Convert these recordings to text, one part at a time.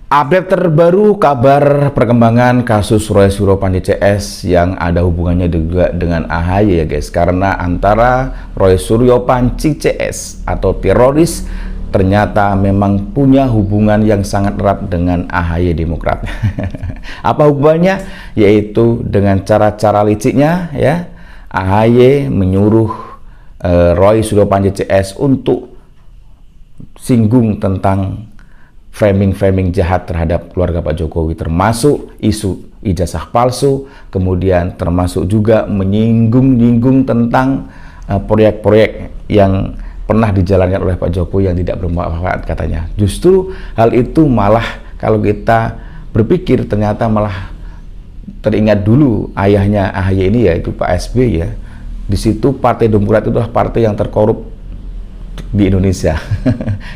Update terbaru kabar perkembangan kasus Roy Suryo Panji CS yang ada hubungannya juga dengan AHY ya guys. Karena antara Roy Suryo Panji CS atau teroris ternyata memang punya hubungan yang sangat erat dengan AHY Demokrat. Apa hubungannya? Yaitu dengan cara-cara liciknya ya. AHY menyuruh Roy Suryo Panji CS untuk singgung tentang framing jahat terhadap keluarga Pak Jokowi, termasuk isu ijazah palsu, kemudian termasuk juga menyinggung tentang proyek-proyek yang pernah dijalankan oleh Pak Jokowi yang tidak bermanfaat katanya. Justru hal itu malah kalau kita berpikir ternyata malah teringat dulu ayahnya AHY ini yaitu Pak SBY ya. Di situ Partai Demokrat itu adalah partai yang terkorup di Indonesia.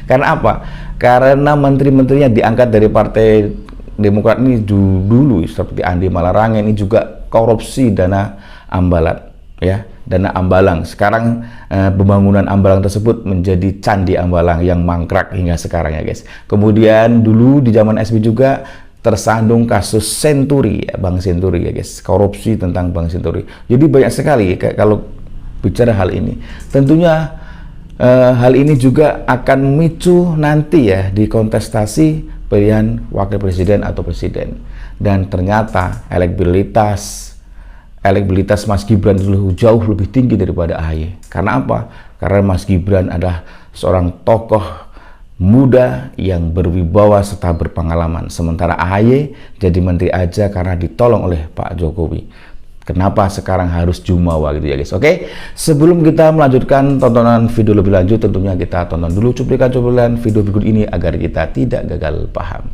Karena apa? Karena menteri-menterinya diangkat dari Partai Demokrat ini dulu seperti Andi Malarangeng ini juga korupsi dana ambalan ya, dana ambalang. Sekarang pembangunan ambalang tersebut menjadi candi ambalang yang mangkrak hingga sekarang ya guys. Kemudian dulu di zaman SBY juga tersandung kasus Senturi ya, Bank Senturi ya guys, korupsi tentang Bank Senturi. Jadi banyak sekali kalau bicara hal ini. Tentunya hal ini juga akan memicu nanti ya di kontestasi pilihan wakil presiden atau presiden. Dan ternyata elektabilitas Mas Gibran jauh lebih tinggi daripada AHY. Karena apa? Karena Mas Gibran adalah seorang tokoh muda yang berwibawa serta berpengalaman. Sementara AHY jadi menteri aja karena ditolong oleh Pak Jokowi. Kenapa sekarang harus jumawa gitu ya guys. Oke, sebelum kita melanjutkan tontonan video lebih lanjut, tentunya kita tonton dulu cuplikan video berikut ini agar kita tidak gagal paham.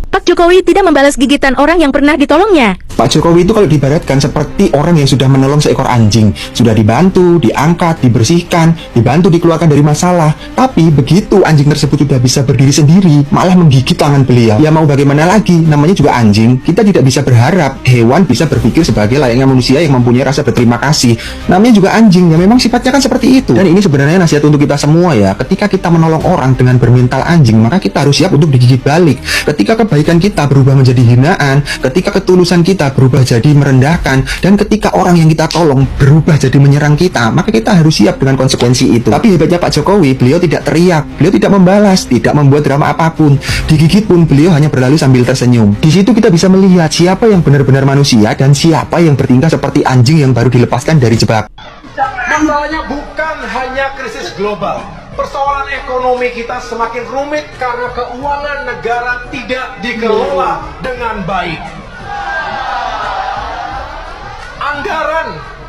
Pak Jokowi tidak membalas gigitan orang yang pernah ditolongnya. Pak Jokowi itu kalau diibaratkan seperti orang yang sudah menolong seekor anjing. Sudah dibantu, diangkat, dibersihkan, dibantu dikeluarkan dari masalah. Tapi begitu anjing tersebut sudah bisa berdiri sendiri, malah menggigit tangan beliau. Ya mau bagaimana lagi, namanya juga anjing. Kita tidak bisa berharap hewan bisa berpikir sebagai layaknya manusia yang mempunyai rasa berterima kasih. Namanya juga anjing, ya memang sifatnya kan seperti itu. Dan ini sebenarnya nasihat untuk kita semua ya. Ketika kita menolong orang dengan bermental anjing, maka kita harus siap untuk digigit balik. Ketika kebaikan kita berubah menjadi hinaan, ketika ketulusan kita berubah jadi merendahkan, dan ketika orang yang kita tolong berubah jadi menyerang kita, maka kita harus siap dengan konsekuensi itu. Tapi hebatnya Pak Jokowi, beliau tidak teriak, beliau tidak membalas, tidak membuat drama apapun. Digigit pun beliau hanya berlalu sambil tersenyum. Di situ kita bisa melihat siapa yang benar-benar manusia dan siapa yang bertingkah seperti anjing yang baru dilepaskan dari jebakan. Masalahnya bukan hanya krisis global. Persoalan ekonomi kita semakin rumit karena keuangan negara tidak dikelola dengan baik.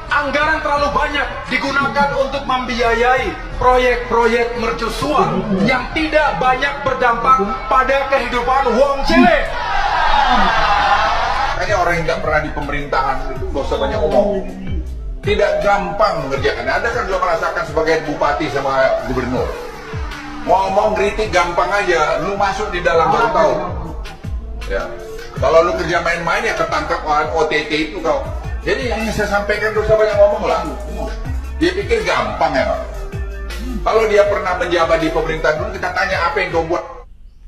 Anggaran terlalu banyak digunakan untuk membiayai proyek-proyek mercusuar yang tidak banyak berdampak pada kehidupan wong cilik. Makanya orang yang nggak pernah di pemerintahan itu gak usah banyak ngomong. Tidak gampang mengerjakan. Anda kan sudah merasakan sebagai bupati sama gubernur. Ngomong kritik gampang aja, lu masuk di dalam baru tahu. Ya. Kalau lu kerja main-main ya ketangkep OTT itu kau. Jadi yang saya sampaikan gak usah banyak ngomong lah. Dia pikir gampang ya Pak. Kalau dia pernah menjabat di pemerintahan dulu, kita tanya apa yang kau buat.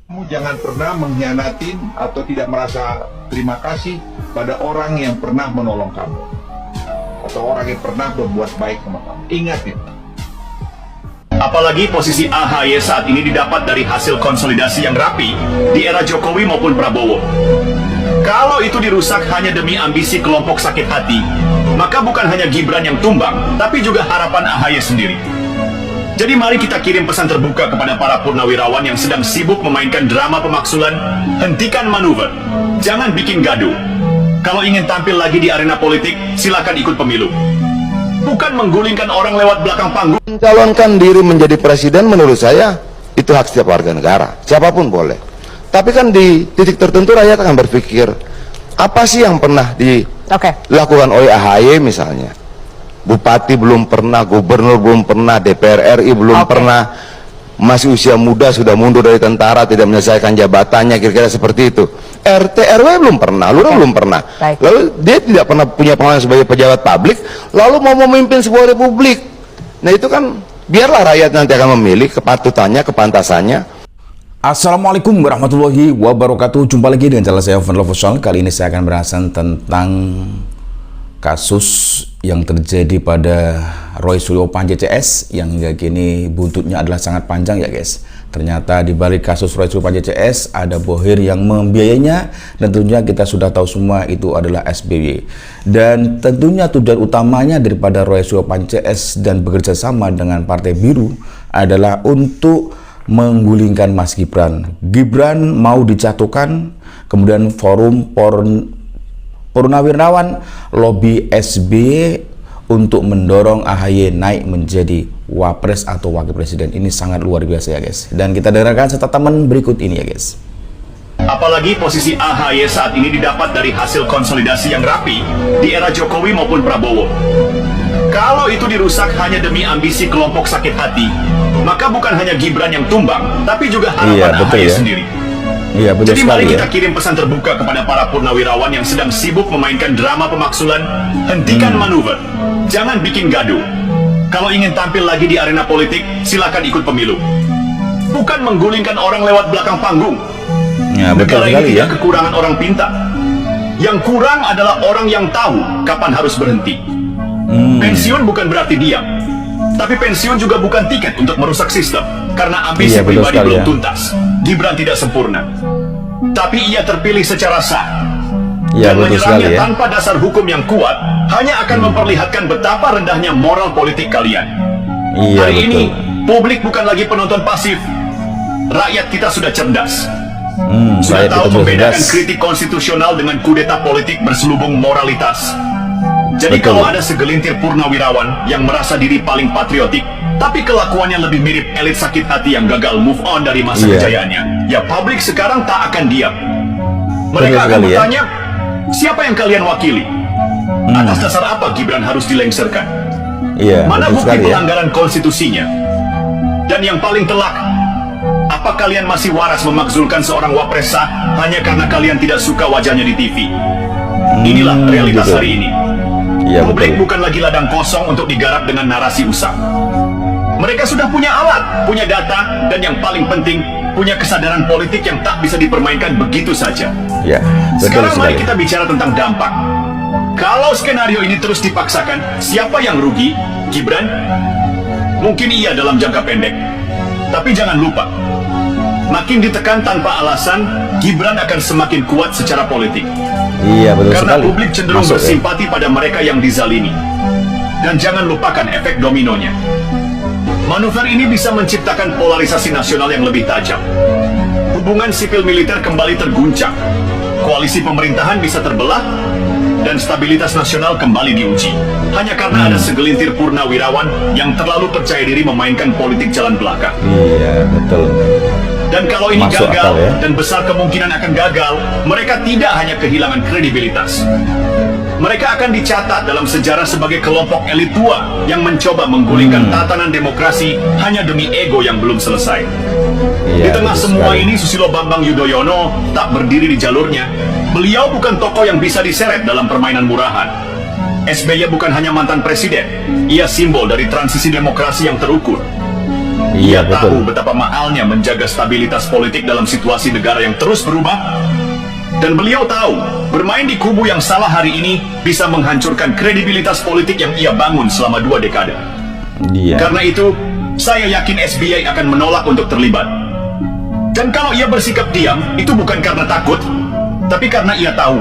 Kamu jangan pernah mengkhianatin atau tidak merasa terima kasih pada orang yang pernah menolong kamu. Atau orang yang pernah berbuat baik sama kamu. Ingat itu. Apalagi posisi AHY saat ini didapat dari hasil konsolidasi yang rapi di era Jokowi maupun Prabowo. Kalau itu dirusak hanya demi ambisi kelompok sakit hati, maka bukan hanya Gibran yang tumbang, tapi juga harapan AHY sendiri. Jadi mari kita kirim pesan terbuka kepada para purnawirawan yang sedang sibuk memainkan drama pemaksulan, hentikan manuver, jangan bikin gaduh. Kalau ingin tampil lagi di arena politik, silakan ikut pemilu. Bukan menggulingkan orang lewat belakang panggung. Mencalonkan diri menjadi presiden menurut saya itu hak setiap warga negara, siapapun boleh. Tapi kan di titik tertentu rakyat akan berpikir, apa sih yang pernah dilakukan oleh AHY misalnya? Bupati belum pernah, gubernur belum pernah, DPR RI belum pernah, masih usia muda sudah mundur dari tentara, tidak menyelesaikan jabatannya, kira-kira seperti itu. RT RW belum pernah, lurah belum pernah. Lalu dia tidak pernah punya pengalaman sebagai pejabat publik, lalu mau memimpin sebuah republik. Nah itu kan biarlah rakyat nanti akan memilih kepatutannya, kepantasannya. Assalamualaikum warahmatullahi wabarakatuh. Jumpa lagi dengan channel saya Oven Love. Kali ini saya akan bahasan tentang kasus yang terjadi pada Roy Suryo Pan CCS yang hingga kini buntutnya adalah sangat panjang ya guys. Ternyata di balik kasus Roy Suryo Pan CCS ada bohir yang membiayainya, dan tentunya kita sudah tahu semua itu adalah SBY. Dan tentunya tujuan utamanya daripada Roy Suryo Pan CCS dan bekerja sama dengan Partai Biru adalah untuk menggulingkan Mas Gibran. Gibran mau dijatuhkan, kemudian forum Purnawirawan lobby SBY untuk mendorong AHY naik menjadi wapres atau wakil presiden. Ini sangat luar biasa ya guys. Dan kita dengarkan statement berikut ini ya guys. Apalagi posisi AHY saat ini didapat dari hasil konsolidasi yang rapi di era Jokowi maupun Prabowo. Kalau itu dirusak hanya demi ambisi kelompok sakit hati, maka bukan hanya Gibran yang tumbang, tapi juga harapan AHY sendiri. Iya, betul. Jadi mari kita kirim pesan terbuka kepada para purnawirawan yang sedang sibuk memainkan drama pemaksulan. Hentikan manuver, jangan bikin gaduh. Kalau ingin tampil lagi di arena politik, silakan ikut pemilu. Bukan menggulingkan orang lewat belakang panggung. Ya, betul Negara sekali ini ya. tidak kekurangan orang pintar. Yang kurang adalah orang yang tahu kapan harus berhenti. Pensiun bukan berarti diam, tapi pensiun juga bukan tiket untuk merusak sistem, karena ambisi pribadi belum tuntas. Gibran tidak sempurna, tapi ia terpilih secara sah. Dan menyerangnya tanpa dasar hukum yang kuat hanya akan memperlihatkan betapa rendahnya moral politik kalian. Hari ini publik bukan lagi penonton pasif. Rakyat kita sudah cerdas, sudah tahu membedakan kritik konstitusional dengan kudeta politik berselubung moralitas. Jadi kalau ada segelintir purnawirawan yang merasa diri paling patriotik, tapi kelakuannya lebih mirip elit sakit hati yang gagal move on dari masa kejayaannya, ya publik sekarang tak akan diam. Mereka akan bertanya, siapa yang kalian wakili? Atas dasar apa Gibran harus dilengserkan? Mana bukti pelanggaran konstitusinya? Dan yang paling telak, apa kalian masih waras memakzulkan seorang wapres sah hanya karena kalian tidak suka wajahnya di TV? Inilah realitas hari ini. Publik bukan lagi ladang kosong untuk digarap dengan narasi usang. Mereka sudah punya alat, punya data, dan yang paling penting, punya kesadaran politik yang tak bisa dipermainkan begitu saja. Sekarang mari kita bicara tentang dampak. Kalau skenario ini terus dipaksakan, siapa yang rugi? Gibran? Mungkin iya dalam jangka pendek. Tapi jangan lupa, makin ditekan tanpa alasan, Gibran akan semakin kuat secara politik. Karena publik cenderung bersimpati pada mereka yang dizalimi. Dan jangan lupakan efek dominonya. Manuver ini bisa menciptakan polarisasi nasional yang lebih tajam. Hubungan sipil militer kembali terguncang. Koalisi pemerintahan bisa terbelah, dan stabilitas nasional kembali diuji. Hanya karena ada segelintir purnawirawan yang terlalu percaya diri memainkan politik jalan belakang. Dan kalau ini gagal, dan besar kemungkinan akan gagal, mereka tidak hanya kehilangan kredibilitas. Mereka akan dicatat dalam sejarah sebagai kelompok elit tua yang mencoba menggulingkan tatanan demokrasi hanya demi ego yang belum selesai. Di tengah semua ini, Susilo Bambang Yudhoyono tak berdiri di jalurnya. Beliau bukan tokoh yang bisa diseret dalam permainan murahan. SBY bukan hanya mantan presiden, ia simbol dari transisi demokrasi yang terukur. Ia tahu betapa mahalnya menjaga stabilitas politik dalam situasi negara yang terus berubah. Dan beliau tahu, bermain di kubu yang salah hari ini bisa menghancurkan kredibilitas politik yang ia bangun selama 2 dekade. Karena itu, saya yakin SBY akan menolak untuk terlibat. Dan kalau ia bersikap diam, itu bukan karena takut, tapi karena ia tahu,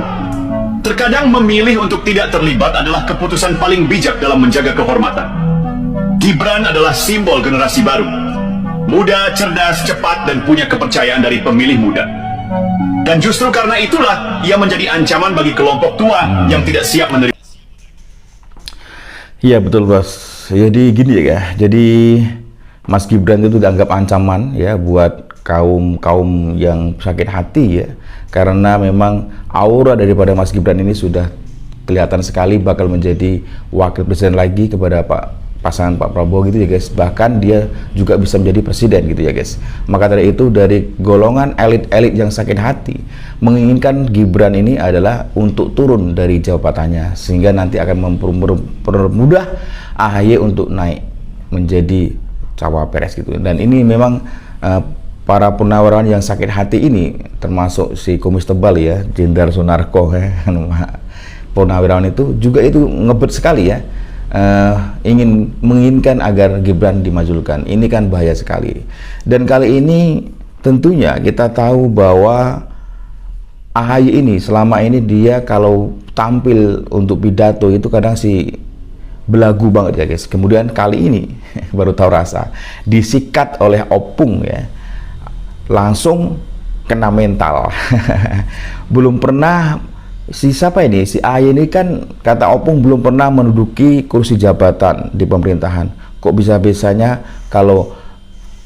terkadang memilih untuk tidak terlibat adalah keputusan paling bijak dalam menjaga kehormatan. Gibran adalah simbol generasi baru. Muda, cerdas, cepat, dan punya kepercayaan dari pemilih muda. Dan justru karena itulah ia menjadi ancaman bagi kelompok tua yang tidak siap menerima. Iya betul bos. Jadi gini ya, jadi Mas Gibran itu dianggap ancaman ya buat kaum yang sakit hati ya, karena memang aura daripada Mas Gibran ini sudah kelihatan sekali bakal menjadi wakil presiden lagi kepada pasangan Pak Prabowo gitu ya guys. Bahkan dia juga bisa menjadi presiden gitu ya guys. Maka dari itu, dari golongan elit-elit yang sakit hati menginginkan Gibran ini adalah untuk turun dari jabatannya, sehingga nanti akan mempermudah AHY untuk naik menjadi cawapres gitu. Dan ini memang para purnawirawan yang sakit hati ini, termasuk si kumis tebal ya, Jenderal Sunarko ya, purnawirawan itu juga itu ngebet sekali ya, menginginkan agar Gibran dimajukan. Ini kan bahaya sekali. Dan kali ini tentunya kita tahu bahwa AHY ini selama ini dia kalau tampil untuk pidato itu kadang belagu banget ya guys. Kemudian kali ini baru tahu rasa, disikat oleh opung ya, langsung kena mental. Belum pernah siapa ini, si AHY ini kan kata opung belum pernah menduduki kursi jabatan di pemerintahan. Kok bisa-bisanya kalau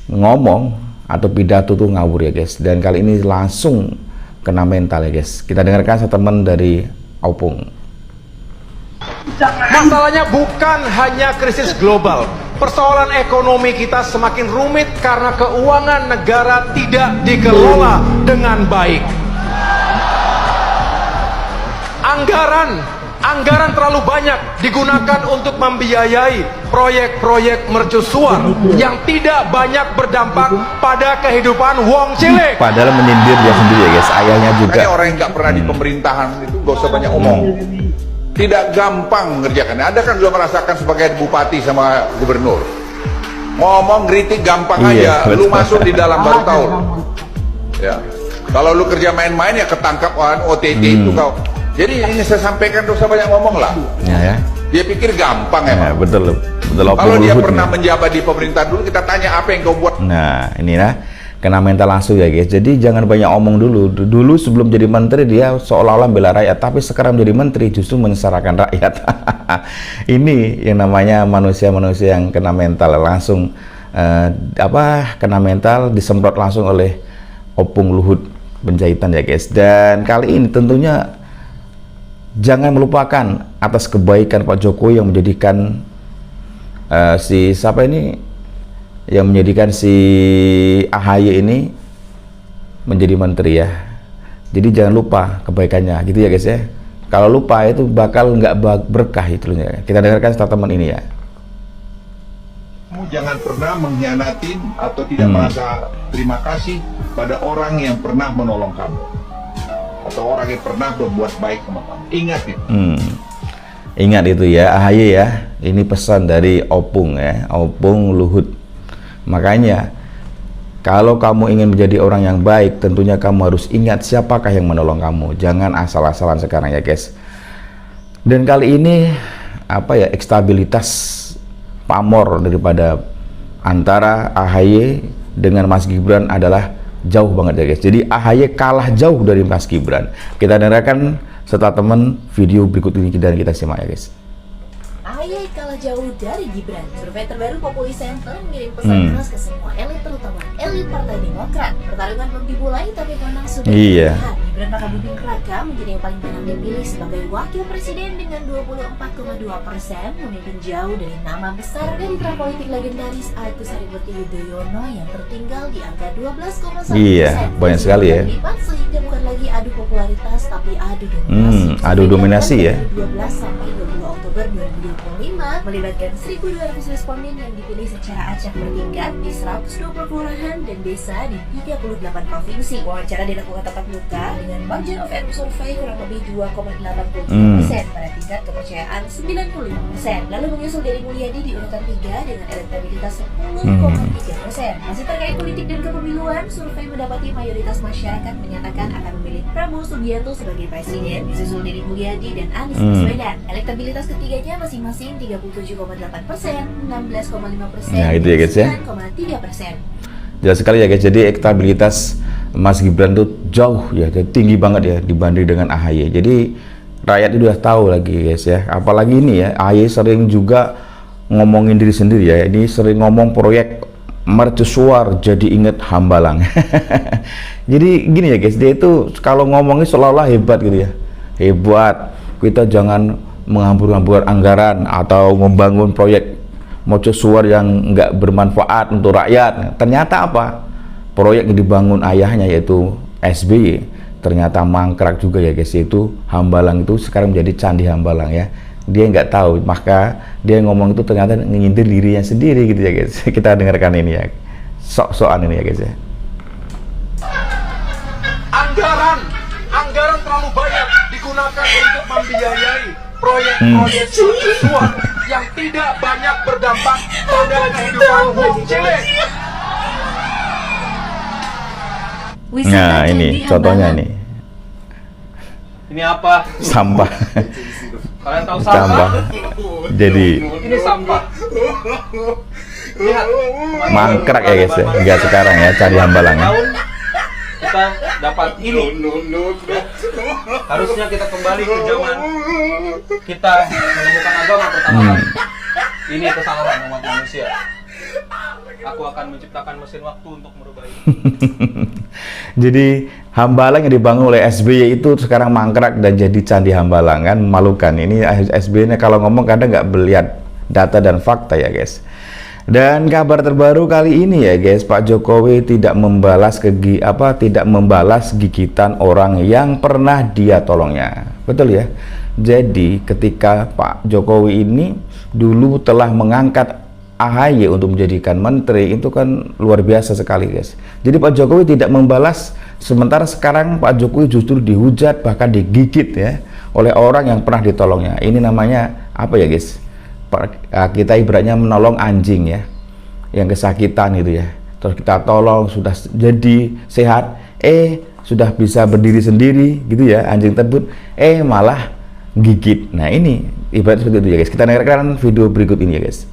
ngomong atau pidato tuh ngawur ya guys. Dan kali ini langsung kena mental ya guys. Kita dengarkan statement dari opung. Masalahnya bukan hanya krisis global. Persoalan ekonomi kita semakin rumit karena keuangan negara tidak dikelola dengan baik. Anggaran terlalu banyak digunakan untuk membiayai proyek-proyek mercusuar yang tidak banyak berdampak pada kehidupan wong cilik. Padahal menyindir dia sendiri ya guys, ayahnya juga. Makanya orang yang nggak pernah di pemerintahan itu gak usah banyak omong. Tidak gampang mengerjakannya. Anda kan sudah merasakan sebagai bupati sama gubernur. Ngomong kritik gampang Iya, aja. betul. Lu masuk di dalam baru tahu. Ya. Kalau lu kerja main-main ya ketangkap OTT itu kau. Jadi ini saya sampaikan dosa banyak ngomong lah. Ya. Dia pikir gampang Ya, emang. betul opung Kalau dia Luhut pernah nih. menjabat di pemerintahan dulu, kita tanya apa yang kau buat. Nah, ini nah kena mental langsung ya guys. Jadi jangan banyak omong dulu. Dulu sebelum jadi menteri dia seolah-olah bela rakyat, tapi sekarang menjadi menteri justru menyengsarakan rakyat. Ini yang namanya manusia-manusia yang kena mental langsung kena mental disemprot langsung oleh opung Luhut Panjaitan ya guys. Dan kali ini tentunya jangan melupakan atas kebaikan Pak Jokowi yang menjadikan yang menjadikan si AHY ini menjadi menteri ya. Jadi jangan lupa kebaikannya gitu ya guys ya. Kalau lupa itu bakal nggak berkah itu ya. Kita dengarkan statement ini ya. Kamu jangan pernah mengkhianatin atau tidak merasa terima kasih pada orang yang pernah menolong kamu atau orang yang pernah berbuat baik sama kamu. Ingat itu. Ingat itu ya AHY ya. Ini pesan dari opung ya, opung Luhut. Makanya kalau kamu ingin menjadi orang yang baik, tentunya kamu harus ingat siapakah yang menolong kamu. Jangan asal-asalan sekarang ya guys. Dan kali ini stabilitas pamor daripada antara AHY dengan Mas Gibran adalah jauh banget ya guys. Jadi AHY kalah jauh dari Mas Gibran. Kita dengarkan setelah teman video berikut ini dan kita simak ya guys. AHY kalah jauh dari Gibran. Survei terbaru Populi Center mengirim pesan keras ke semua elit, terutama elit Partai Demokrat. Pertarungan belum dimulai tapi menang sudah terlihat. Gibran Rakabuming Raka menjadi yang paling banyak dipilih sebagai wakil presiden dengan 24,2%, memimpin jauh dari nama besar dari politik legendaris Agus Harimurti Yudhoyono yang tertinggal di angka 12,1%. Iya, banyak sekali ya. Sehingga bukan lagi adu popularitas tapi adu dominasi. Adu dominasi ya. 12 sampai 20 Oktober 2025 melibatkan 1.200 responden yang dipilih secara acak bertingkat di 120 kelurahan dan desa di 38 provinsi. Wawancara dilakukan tatap muka dengan margin of error survei kurang lebih 2,83% pada tingkat kepercayaan 95%. Lalu menyusul Deddy Mulyadi di urutan 3 dengan elektabilitas 10,3%. Masih terkait politik dan kepemiluan, survei mendapati mayoritas masyarakat menyatakan akan memilih Prabowo Subianto sebagai presiden, disusul Deddy Mulyadi dan Anies Baswedan. Elektabilitas ketiganya masing-masing 37,8%, 16,5%, Nah, itu ya guys ya. 9,3%. Jelas sekali ya guys. Jadi elektabilitas Mas Gibran tuh jauh ya, jadi tinggi banget ya dibanding dengan AHY. Jadi rakyat itu udah tahu lagi guys ya. Apalagi ini ya, AHY sering juga ngomongin diri sendiri ya. Ini sering ngomong proyek mercusuar jadi inget Hambalang. Jadi gini ya guys, dia itu kalau ngomongnya seolah-olah hebat gitu ya. Hebat, kita jangan menghambur-hambur anggaran atau membangun proyek mercusuar yang nggak bermanfaat untuk rakyat. Ternyata apa? Proyek yang dibangun ayahnya yaitu SBY ternyata mangkrak juga ya guys. Itu Hambalang itu sekarang menjadi Candi Hambalang ya. Dia nggak tahu, maka dia ngomong itu ternyata nyindir dirinya sendiri gitu ya guys. Kita dengarkan ini ya, sok-sokan ini ya guys ya. Anggaran terlalu banyak digunakan untuk membiayai proyek-proyek seksual yang tidak banyak berdampak pada kehidupan Wong Cilik. Nah, ini contohnya nih. Ini apa? Sampah. Kalian tahu Sampah. sampah? Jadi Ini sampah. Lihat. mangkrak ya guys ya. Enggak sekarang ya, cari hambalangan. Tahun kita dapat ini. Harusnya kita kembali ke zaman kita menemukan agama pertama kali. Ini kesalahan umat manusia. Aku akan menciptakan mesin waktu untuk merubah ini. Jadi hambalang yang dibangun oleh SBY itu sekarang mangkrak dan jadi candi hambalang, kan memalukan. Ini SBY-nya kalau ngomong kadang nggak melihat data dan fakta ya guys. Dan kabar terbaru kali ini ya guys, Pak Jokowi tidak membalas gigitan orang yang pernah dia tolongnya. Betul ya. Jadi ketika Pak Jokowi ini dulu telah mengangkat AHY untuk menjadikan menteri, itu kan luar biasa sekali guys. Jadi Pak Jokowi tidak membalas, sementara sekarang Pak Jokowi justru dihujat bahkan digigit ya oleh orang yang pernah ditolongnya. Ini namanya apa ya guys? Kita ibaratnya menolong anjing ya yang kesakitan gitu ya, terus kita tolong sudah jadi sehat, sudah bisa berdiri sendiri gitu ya anjing tersebut, malah gigit. Nah ini ibarat seperti itu ya guys. Kita dengarkan video berikut ini ya guys.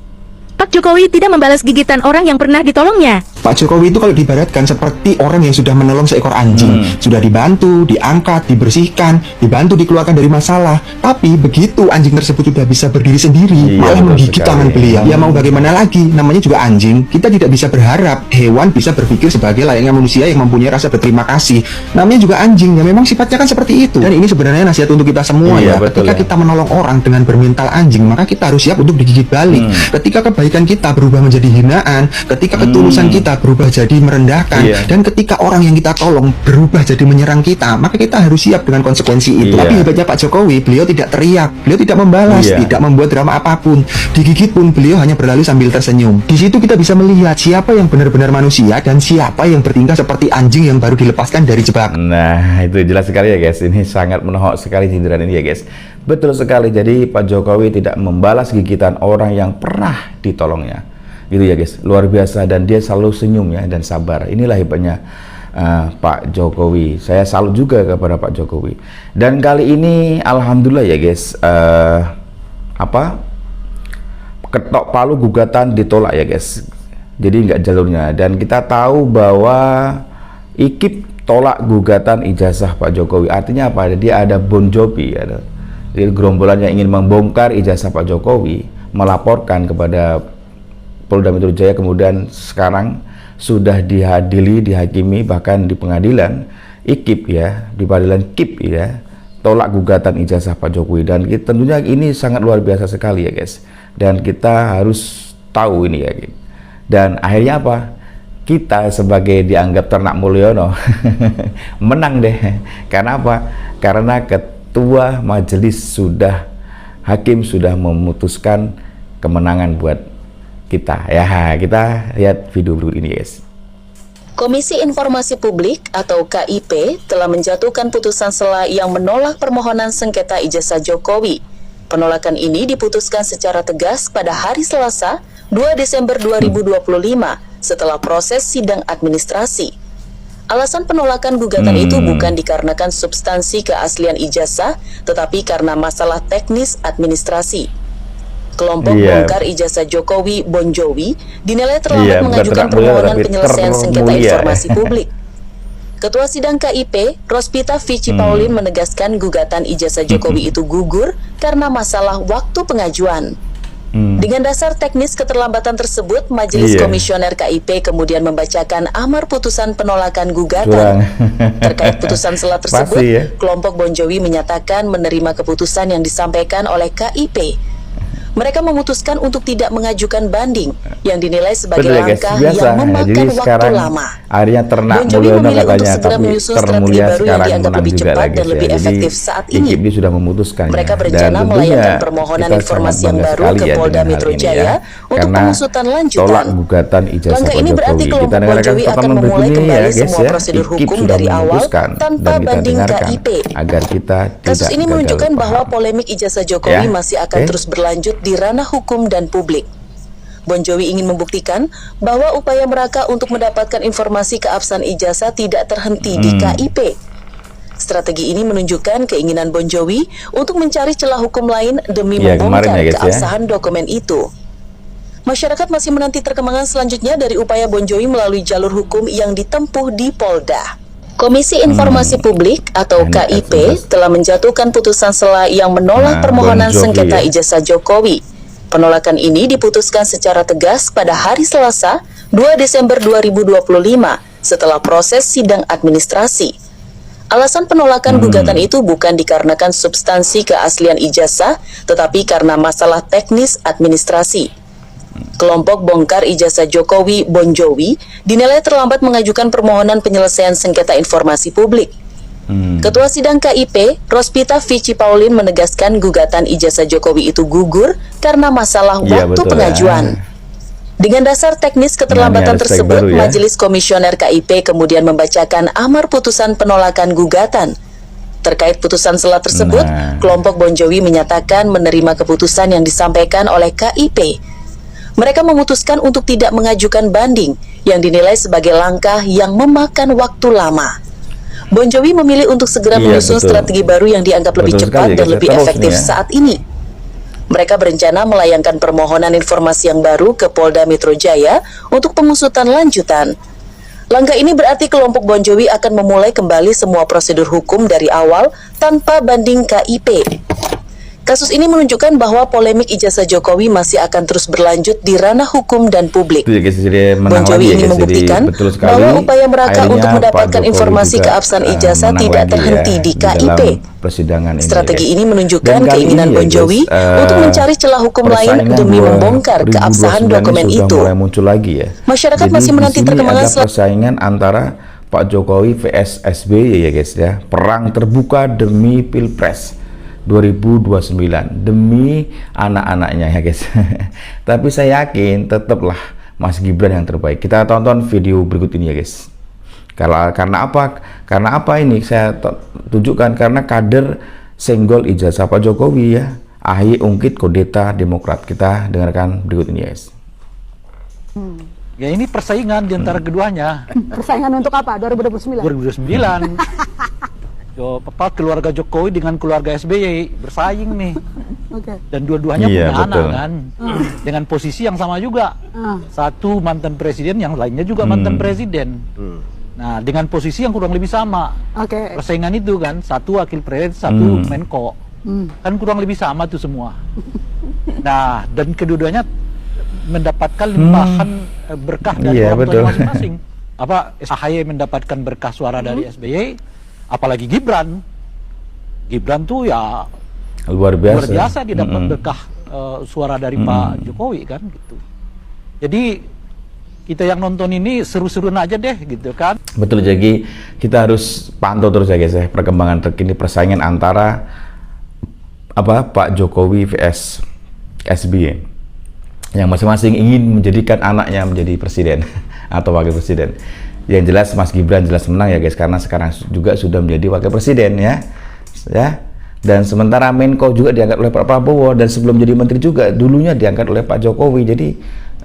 Pak Jokowi tidak membalas gigitan orang yang pernah ditolongnya. Pak Jokowi itu kalau diibaratkan seperti orang yang sudah menolong seekor anjing, sudah dibantu, diangkat, dibersihkan, dibantu dikeluarkan dari masalah. Tapi begitu anjing tersebut sudah bisa berdiri sendiri, malah menggigit tangan beliau. Ya mau bagaimana lagi? Namanya juga anjing. Kita tidak bisa berharap hewan bisa berpikir sebagai layaknya manusia yang mempunyai rasa berterima kasih. Namanya juga anjing, ya memang sifatnya kan seperti itu. Dan ini sebenarnya nasihat untuk kita semua ya. Ketika kita menolong orang dengan bermental anjing, maka kita harus siap untuk digigit balik. Ketika kebaikan kita berubah menjadi hinaan, ketika ketulusan kita berubah jadi merendahkan, dan ketika orang yang kita tolong berubah jadi menyerang kita, maka kita harus siap dengan konsekuensi itu. Tapi hebatnya Pak Jokowi, beliau tidak teriak, beliau tidak membalas, tidak membuat drama apapun. Digigit pun beliau hanya berlalu sambil tersenyum. Di situ kita bisa melihat siapa yang benar-benar manusia dan siapa yang bertingkah seperti anjing yang baru dilepaskan dari jebakan. Nah itu jelas sekali ya guys. Ini sangat menohok sekali sindiran ini ya guys. Betul sekali. Jadi Pak Jokowi tidak membalas gigitan orang yang pernah ditolongnya, gitu ya guys. Luar biasa, dan dia selalu senyum ya dan sabar. Inilah hebatnya Pak Jokowi. Saya salut juga kepada Pak Jokowi. Dan kali ini alhamdulillah ya guys, ketok palu gugatan ditolak ya guys. Jadi nggak jalurnya. Dan kita tahu bahwa IKIP tolak gugatan ijazah Pak Jokowi. Artinya apa? Dia ada Bon Jovi, ada gerombolan yang ingin membongkar ijazah Pak Jokowi, melaporkan kepada Polda Metro Jaya, kemudian sekarang sudah dihadili, dihakimi, bahkan di pengadilan IKIP ya, di pengadilan KIP ya, tolak gugatan ijazah Pak Jokowi. Dan tentunya ini sangat luar biasa sekali ya guys, dan kita harus tahu ini ya. Dan akhirnya apa? Kita sebagai dianggap ternak Mulyono menang deh. Karena apa? Karena Ketua Majelis Hakim sudah memutuskan kemenangan buat kita. Ya, kita lihat video berikut ini guys. Komisi Informasi Publik atau KIP telah menjatuhkan putusan sela yang menolak permohonan sengketa ijazah Jokowi. Penolakan ini diputuskan secara tegas pada hari Selasa, 2 Desember 2025 setelah proses sidang administrasi. Alasan penolakan gugatan itu bukan dikarenakan substansi keaslian ijazah, tetapi karena masalah teknis administrasi. Kelompok bongkar ijazah Jokowi, Bon Jovi, dinilai terlambat mengajukan permohonan penyelesaian sengketa informasi publik. Ketua Sidang KIP, Rospita Vici Paulin menegaskan gugatan ijazah Jokowi itu gugur karena masalah waktu pengajuan. Dengan dasar teknis keterlambatan tersebut, Majelis Komisioner KIP kemudian membacakan amar putusan penolakan gugatan. Terkait putusan sela tersebut, kelompok Bon Jovi menyatakan menerima keputusan yang disampaikan oleh KIP. Mereka memutuskan untuk tidak mengajukan banding yang dinilai sebagai Betul ya, guys. langkah Biasa. yang memakan Jadi waktu sekarang lama. akhirnya ternak Bon Jovi Mulyono memilih katanya, untuk segera tapi menyusun strategi Termulia baru yang sekarang dianggap menang lebih juga cepat lah, dan guys, lebih ya. Jadi efektif saat ini. IKIP sudah memutuskan Mereka ya. berencana Dan melayangkan tentunya permohonan kita informasi sangat yang bangga baru sekali ke ya Polda dengan hal Metro ini Jaya ya. untuk Karena pengusutan lanjutan. tolak gugatan ijazah Langkah Pak ini Jokowi. berarti kelompok Kita Bon dengarkan Jovi akan pertemuan memulai berikut ini kembali ya, guys, semua ya. prosedur IKIP hukum sudah dari awal memutuskan tanpa dan kita banding dengarkan KIP. agar kita Kasus tidak ini gagal menunjukkan bahwa paham. polemik ijazah Jokowi Ya, masih akan oke. terus berlanjut di ranah hukum dan publik. Bon Jovi ingin membuktikan bahwa upaya mereka untuk mendapatkan informasi keabsahan ijazah tidak terhenti di KIP. Strategi ini menunjukkan keinginan Bon Jovi untuk mencari celah hukum lain demi Ya, membongkar kemarin ya, guys, ya. keabsahan dokumen itu. Masyarakat masih menanti perkembangan selanjutnya dari upaya Bon Jovi melalui jalur hukum yang ditempuh di Polda. Komisi Informasi Publik atau Ini KIP SMS. telah menjatuhkan putusan sela yang menolak Nah, permohonan Bon Jovi sengketa ya. ijazah Jokowi. Penolakan ini diputuskan secara tegas pada hari Selasa, 2 Desember 2025 setelah proses sidang administrasi. Alasan penolakan gugatan itu bukan dikarenakan substansi keaslian ijazah, tetapi karena masalah teknis administrasi. Kelompok bongkar ijazah Jokowi, Bon Jovi, dinilai terlambat mengajukan permohonan penyelesaian sengketa informasi publik. Ketua Sidang KIP, Rospita Vici Paulin menegaskan gugatan ijazah Jokowi itu gugur karena masalah Iya, waktu betul, pengajuan. ya. Dengan dasar teknis keterlambatan Nah, ini ada tersebut, baru ya. Majelis Komisioner KIP kemudian membacakan amar putusan penolakan gugatan. Terkait putusan sela tersebut, Nah. kelompok Bon Jovi menyatakan menerima keputusan yang disampaikan oleh KIP. Mereka memutuskan untuk tidak mengajukan banding yang dinilai sebagai langkah yang memakan waktu lama. Bon Jovi memilih untuk segera Iya, menyusun betul. strategi baru yang dianggap lebih Betul cepat sekali, dan guys. lebih Terus efektif nih ya. saat ini. Mereka berencana melayangkan permohonan informasi yang baru ke Polda Metro Jaya untuk pengusutan lanjutan. Langkah ini berarti kelompok Bon Jovi akan memulai kembali semua prosedur hukum dari awal tanpa banding KIP. Kasus ini menunjukkan bahwa polemik ijazah Jokowi masih akan terus berlanjut di ranah hukum dan publik. Itu ya, guys, jadi Bon menang Jovi lagi ya, ingin guys. Jadi membuktikan betul sekali. bahwa upaya mereka Akhirnya untuk Pak mendapatkan Jokowi informasi juga, keabsahan ijazah menang tidak lagi terhenti ya di KIP. dalam persidangan ini, Strategi guys. ini menunjukkan Dan kali keinginan ini ya, Bon Jovi guys, untuk mencari celah hukum lain persaingan demi 2029 membongkar keabsahan dokumen sudah itu. mulai muncul lagi ya. Masyarakat Jadi masih di menanti sini perkembangan ada persaingan antara Pak Jokowi vs SBY ya, guys ya. Perang terbuka demi Pilpres 2029 demi anak-anaknya ya, guys. Tapi saya yakin tetaplah Mas Gibran yang terbaik. Kita tonton video berikut ini ya, guys. Karena apa? Karena apa ini saya tunjukkan, karena kader senggol ijazah Pak Jokowi ya. AHY ungkit kudeta Demokrat. Kita dengarkan berikut ini, guys. Ya, ini persaingan di antara keduanya. Persaingan untuk apa? 2029? 2029. Yo, keluarga Jokowi dengan keluarga SBY bersaing nih. Oke. Dan dua-duanya Iya, punya anak betul. kan. Dengan posisi yang sama juga. Satu mantan presiden, yang lainnya juga Hmm. mantan presiden. Nah, dengan posisi yang kurang lebih sama. Oke. Persaingan itu kan, satu wakil presiden, satu Menko. Kan kurang lebih sama tuh semua. Nah, dan kedua-duanya mendapatkan limpahan berkah dari Iya, orang betul. tuanya masing-masing. AHY mendapatkan berkah suara dari SBY, apalagi Gibran. Gibran tuh ya Luar biasa. dia dapat berkah suara dari Pak Jokowi kan gitu. Jadi kita yang nonton ini seru-seruan aja deh gitu kan. Betul, jadi kita harus pantau terus ya, guys ya, perkembangan terkini persaingan antara Pak Jokowi vs SBY yang masing-masing ingin menjadikan anaknya menjadi presiden atau wakil presiden. Yang jelas Mas Gibran jelas menang ya, guys, karena sekarang juga sudah menjadi wakil presiden ya. Dan sementara Menko juga diangkat oleh Pak Prabowo, dan sebelum jadi menteri juga dulunya diangkat oleh Pak Jokowi. Jadi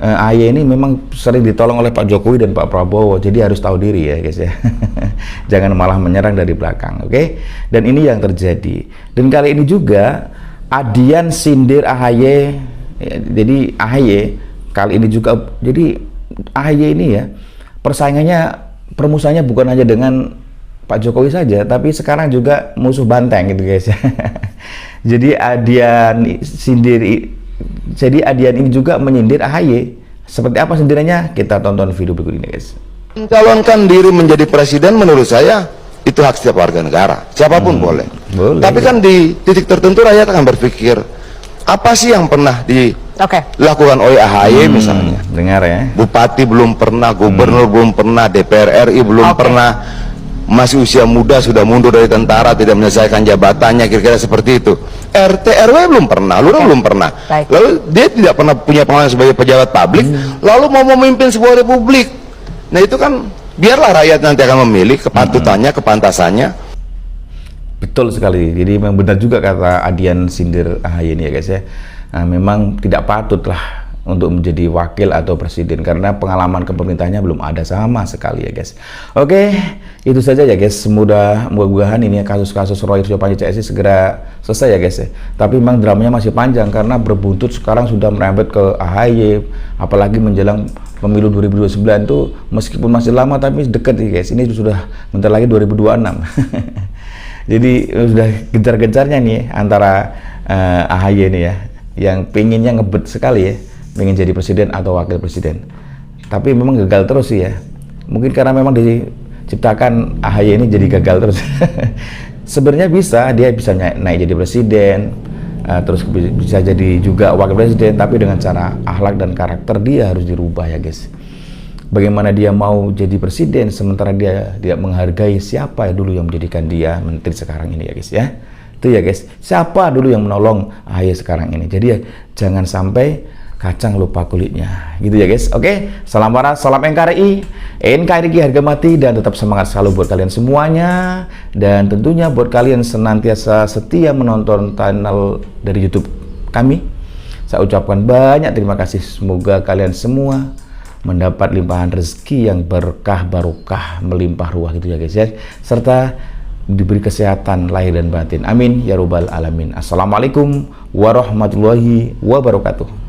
AHY ini memang sering ditolong oleh Pak Jokowi dan Pak Prabowo, jadi harus tahu diri ya, guys ya. Jangan malah menyerang dari belakang, oke? Dan ini yang terjadi. Dan kali ini juga Adian sindir AHY. Ya, jadi AHY kali ini juga, jadi AHY ini ya persaingannya, permusuhannya bukan hanya dengan Pak Jokowi saja, tapi sekarang juga musuh banteng gitu, guys ya. Jadi Adian ini juga menyindir AHY. Seperti apa sindirannya? Kita tonton video berikut ini, guys. Mencalonkan diri menjadi presiden menurut saya itu hak setiap warga negara, siapapun boleh. Tapi kan di titik tertentu rakyat akan berpikir, Apa sih yang pernah dilakukan oleh AHY misalnya? Dengar ya. Bupati belum pernah, gubernur belum pernah, DPR RI belum pernah, masih usia muda sudah mundur dari tentara, tidak menyelesaikan jabatannya, kira-kira seperti itu. RT RW belum pernah, lurah belum pernah. Lalu dia tidak pernah punya pengalaman sebagai pejabat publik, lalu mau memimpin sebuah republik. Nah itu kan biarlah rakyat nanti akan memilih kepatutannya, kepantasannya. Betul sekali. Jadi memang benar juga kata Adian sindir AHY ini ya guys ya. Nah, memang tidak patut lah untuk menjadi wakil atau presiden karena pengalaman kepemerintahannya belum ada sama sekali ya guys. Oke, itu saja ya guys. Mudah-mudahan ini kasus-kasus Roy Suryo Panji CS segera selesai ya guys ya. Tapi memang dramanya masih panjang karena berbuntut sekarang sudah merembet ke AHY, apalagi menjelang pemilu 2029 tuh meskipun masih lama tapi dekat ya guys. Ini sudah bentar lagi 2026. Jadi sudah gencar-gencarnya nih antara AHY ini ya, yang pengennya ngebet sekali ya, pengen jadi presiden atau wakil presiden. Tapi memang gagal terus sih ya. Mungkin karena memang diciptakan AHY ini jadi gagal terus. Sebenarnya dia bisa naik jadi presiden, terus bisa jadi juga wakil presiden, tapi dengan cara akhlak dan karakter dia harus dirubah ya guys. Bagaimana dia mau jadi presiden sementara dia tidak menghargai siapa dulu yang menjadikan dia menteri sekarang ini ya guys ya. Itu ya guys, siapa dulu yang menolong AHY sekarang ini. Jadi ya jangan sampai kacang lupa kulitnya gitu ya guys. Oke, salam waras, salam NKRI, NKRI harga mati, dan tetap semangat selalu buat kalian semuanya. Dan tentunya buat kalian senantiasa setia menonton channel dari YouTube kami, saya ucapkan banyak terima kasih. Semoga kalian semua mendapat limpahan rezeki yang berkah barokah, melimpah ruah gitu ya guys ya, serta diberi kesehatan lahir dan batin, amin ya robbal alamin. Assalamualaikum warahmatullahi wabarakatuh.